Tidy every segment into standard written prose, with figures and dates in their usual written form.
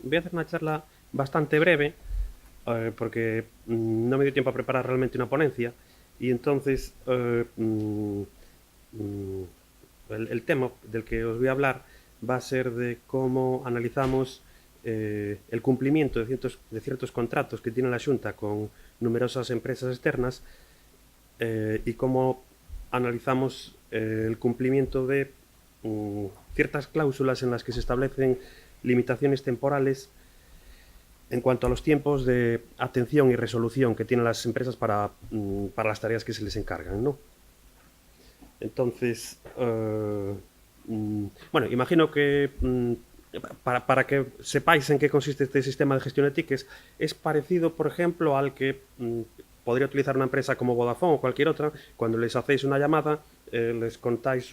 voy a hacer una charla bastante breve porque no me dio tiempo a preparar realmente una ponencia y entonces mm, el tema del que os voy a hablar va a ser de cómo analizamos el cumplimiento de ciertos contratos que tiene la Xunta con numerosas empresas externas y cómo analizamos el cumplimiento de ciertas cláusulas en las que se establecen limitaciones temporales en cuanto a los tiempos de atención y resolución que tienen las empresas para las tareas que se les encargan, ¿no? Entonces, bueno, imagino que para que sepáis en qué consiste este sistema de gestión de tickets, es parecido, por ejemplo, al que podría utilizar una empresa como Vodafone o cualquier otra. Cuando les hacéis una llamada, les contáis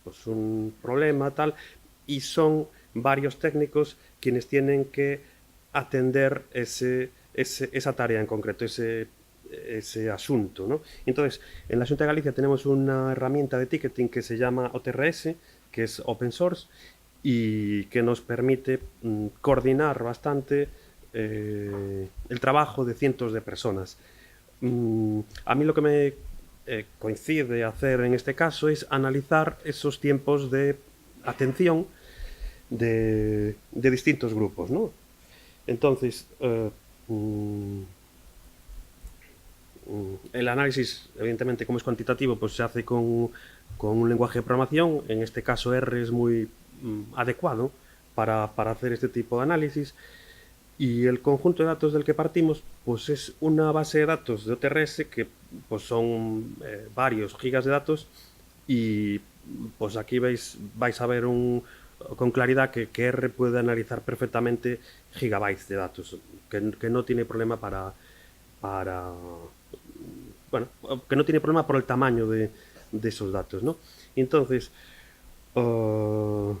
pues un problema, tal, y son varios técnicos quienes tienen que atender esa tarea en concreto, ese asunto, ¿no? Entonces, en la Xunta de Galicia tenemos una herramienta de ticketing que se llama OTRS, que es open source y que nos permite coordinar bastante el trabajo de cientos de personas. A mí lo que me coincide hacer en este caso es analizar esos tiempos de atención de distintos grupos, ¿no? Entonces, el análisis, evidentemente, como es cuantitativo, pues se hace con un lenguaje de programación. En este caso, R es muy adecuado para hacer este tipo de análisis. Y el conjunto de datos del que partimos, pues es una base de datos de OTRS que pues son varios gigas de datos y pues aquí vais a ver con claridad que R puede analizar perfectamente gigabytes de datos, que no tiene problema para bueno, que no tiene problema por el tamaño de esos datos, ¿no? Entonces, voy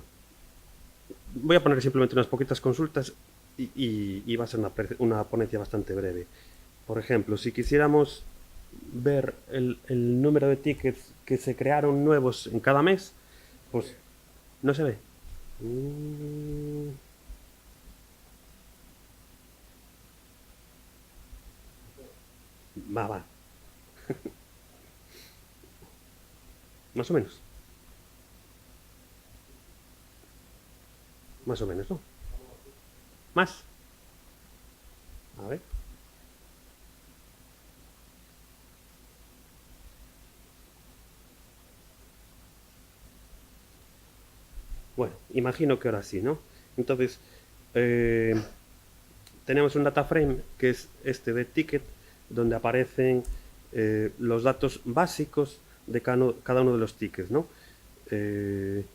a poner simplemente unas poquitas consultas y va a ser una ponencia bastante breve. Por ejemplo, si quisiéramos ver el número de tickets que se crearon nuevos en cada mes, pues no se ve. Va. Más o menos. Más o menos, ¿no? Más. A ver. Bueno, imagino que ahora sí, ¿no? Entonces, eh, tenemos un data frame que es este de ticket, donde aparecen los datos básicos de cada uno de los tickets, ¿no? El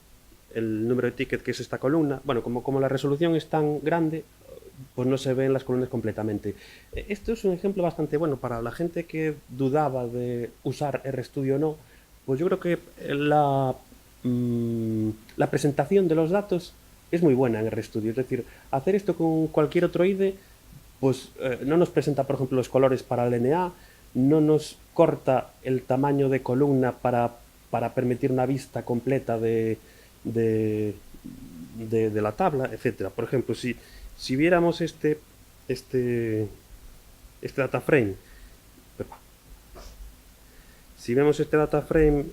número de ticket que es esta columna. Bueno, como la resolución es tan grande, pues no se ven las columnas completamente. Esto es un ejemplo bastante bueno para la gente que dudaba de usar RStudio o no. Pues yo creo que la presentación de los datos es muy buena en RStudio. Es decir, hacer esto con cualquier otro IDE, pues no nos presenta, por ejemplo, los colores para el NA, no nos corta el tamaño de columna para permitir una vista completa de, de la tabla, etcétera. Por ejemplo, si viéramos este, este data frame, si vemos este data frame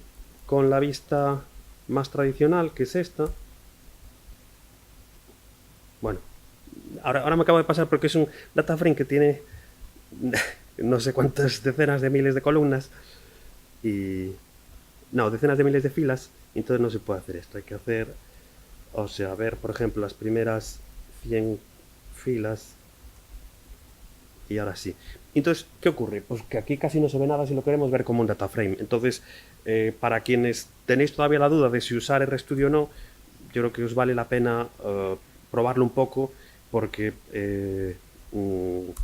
con la vista más tradicional, que es esta, bueno, ahora me acabo de pasar porque es un data frame que tiene no sé cuántas decenas de miles de columnas y no, decenas de miles de filas, entonces no se puede hacer esto. Hay que hacer, o sea, ver, por ejemplo, las primeras 100 filas y ahora sí. Entonces, ¿qué ocurre? Pues que aquí casi no se ve nada si lo queremos ver como un data frame. Entonces, para quienes tenéis todavía la duda de si usar RStudio o no, yo creo que os vale la pena probarlo un poco porque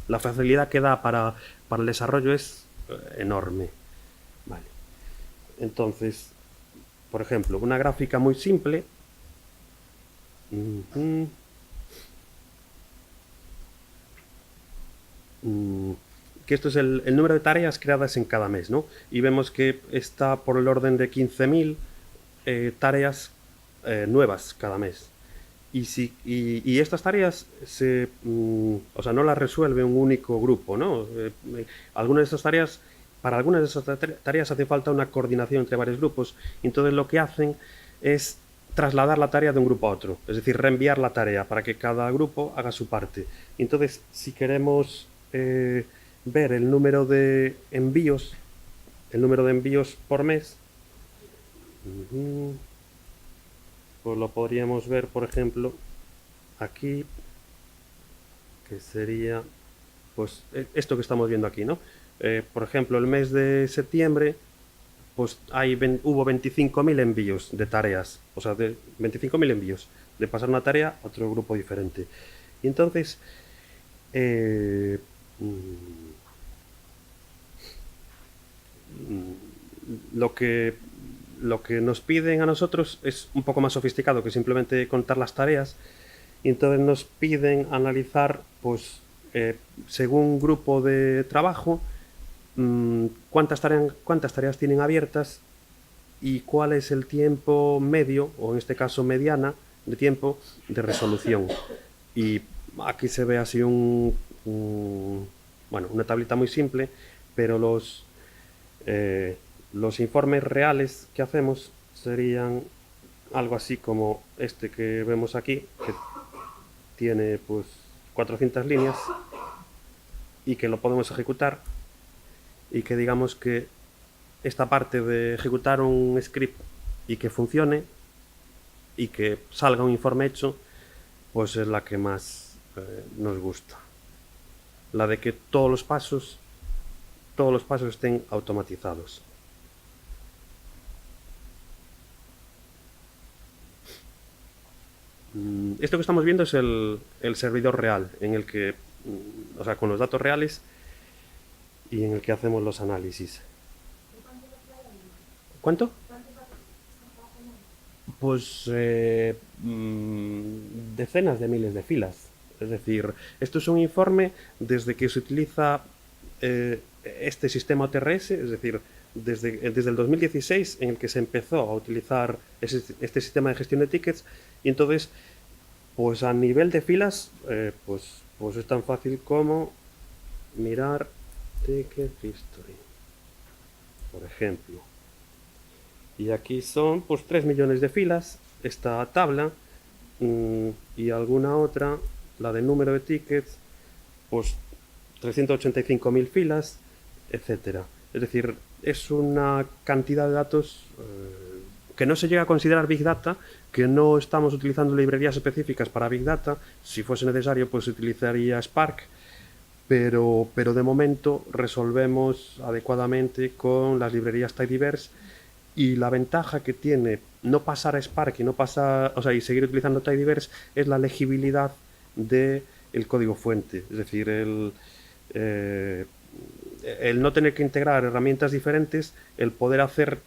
la facilidad que da para el desarrollo es enorme. Vale. Entonces, por ejemplo, una gráfica muy simple. Que esto es el número de tareas creadas en cada mes, ¿no? Y vemos que está por el orden de 15.000 tareas nuevas cada mes. Y estas tareas o sea, no las resuelve un único grupo, ¿no? Algunas de estas tareas, para algunas de esas tareas hace falta una coordinación entre varios grupos. Y entonces lo que hacen es trasladar la tarea de un grupo a otro, es decir, reenviar la tarea para que cada grupo haga su parte. Y entonces, si queremos ver el número de envíos por mes, pues lo podríamos ver, por ejemplo, aquí, que sería pues esto que estamos viendo aquí, ¿no? Por ejemplo, el mes de septiembre, pues hubo 25.000 envíos de tareas, o sea, de 25.000 envíos, de pasar una tarea a otro grupo diferente. Y entonces, eh, lo que nos piden a nosotros es un poco más sofisticado que simplemente contar las tareas. Y entonces nos piden analizar, pues, según grupo de trabajo, cuántas tareas tienen abiertas y cuál es el tiempo medio, o en este caso mediana, de tiempo de resolución. Y aquí se ve así bueno, una tablita muy simple, pero los informes reales que hacemos serían algo así como este que vemos aquí, que tiene pues 400 líneas y que lo podemos ejecutar, y que digamos que esta parte de ejecutar un script y que funcione y que salga un informe hecho, pues es la que más nos gusta. La de que todos los pasos estén automatizados. Esto que estamos viendo es el servidor real, en el que, o sea, con los datos reales y en el que hacemos los análisis. ¿Cuánto? Pues decenas de miles de filas. Es decir, esto es un informe desde que se utiliza este sistema OTRS, es decir, desde el 2016, en el que se empezó a utilizar este sistema de gestión de tickets. Y entonces, pues a nivel de filas, pues es tan fácil como mirar Ticket History, por ejemplo. Y aquí son pues 3 millones de filas, esta tabla, y alguna otra, la del número de tickets, pues 385.000 filas, etcétera. Es decir, es una cantidad de datos que no se llega a considerar Big Data, que no estamos utilizando librerías específicas para Big Data. Si fuese necesario, pues se utilizaría Spark, pero de momento resolvemos adecuadamente con las librerías Tidyverse. Y la ventaja que tiene no pasar a Spark y seguir utilizando Tidyverse es la legibilidad del código fuente. Es decir, el no tener que integrar herramientas diferentes, el poder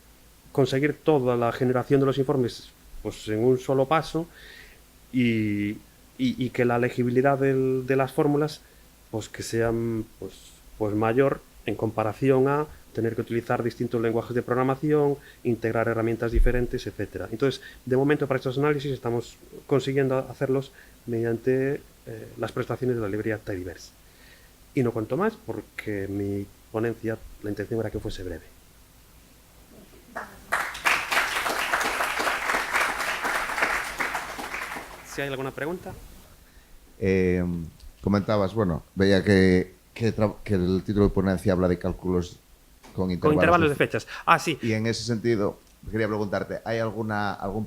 conseguir toda la generación de los informes pues en un solo paso, y que la legibilidad de las fórmulas pues que sean pues mayor en comparación a tener que utilizar distintos lenguajes de programación, integrar herramientas diferentes, etcétera. Entonces, de momento para estos análisis estamos consiguiendo hacerlos mediante las prestaciones de la librería Tidyverse. Y no cuento más porque mi ponencia, la intención era que fuese breve. Si hay alguna pregunta. Comentabas, bueno, veía que el título de ponencia habla de cálculos con intervalos de fechas. Ah, sí. Y en ese sentido, quería preguntarte, ¿hay algún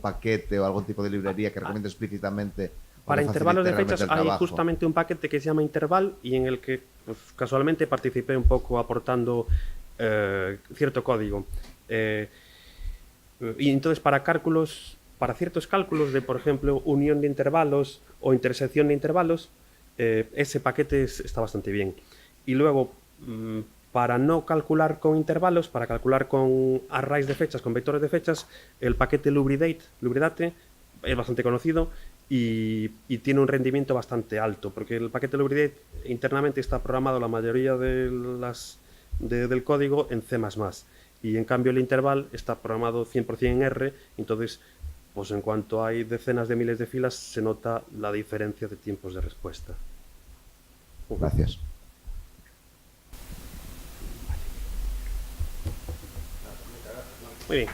paquete o algún tipo de librería que recomienda explícitamente? Para intervalos de fechas hay justamente un paquete que se llama Interval, y en el que pues, casualmente participé un poco aportando cierto código. Y entonces para ciertos cálculos de, por ejemplo, unión de intervalos o intersección de intervalos, ese paquete está bastante bien. Y luego, para no calcular con intervalos, para calcular con arrays de fechas, con vectores de fechas, el paquete Lubridate es bastante conocido y tiene un rendimiento bastante alto, porque el paquete Lubridate internamente está programado la mayoría del código en C++, y en cambio el interval está programado 100% en R. Entonces pues en cuanto hay decenas de miles de filas, se nota la diferencia de tiempos de respuesta. Gracias. Muy bien.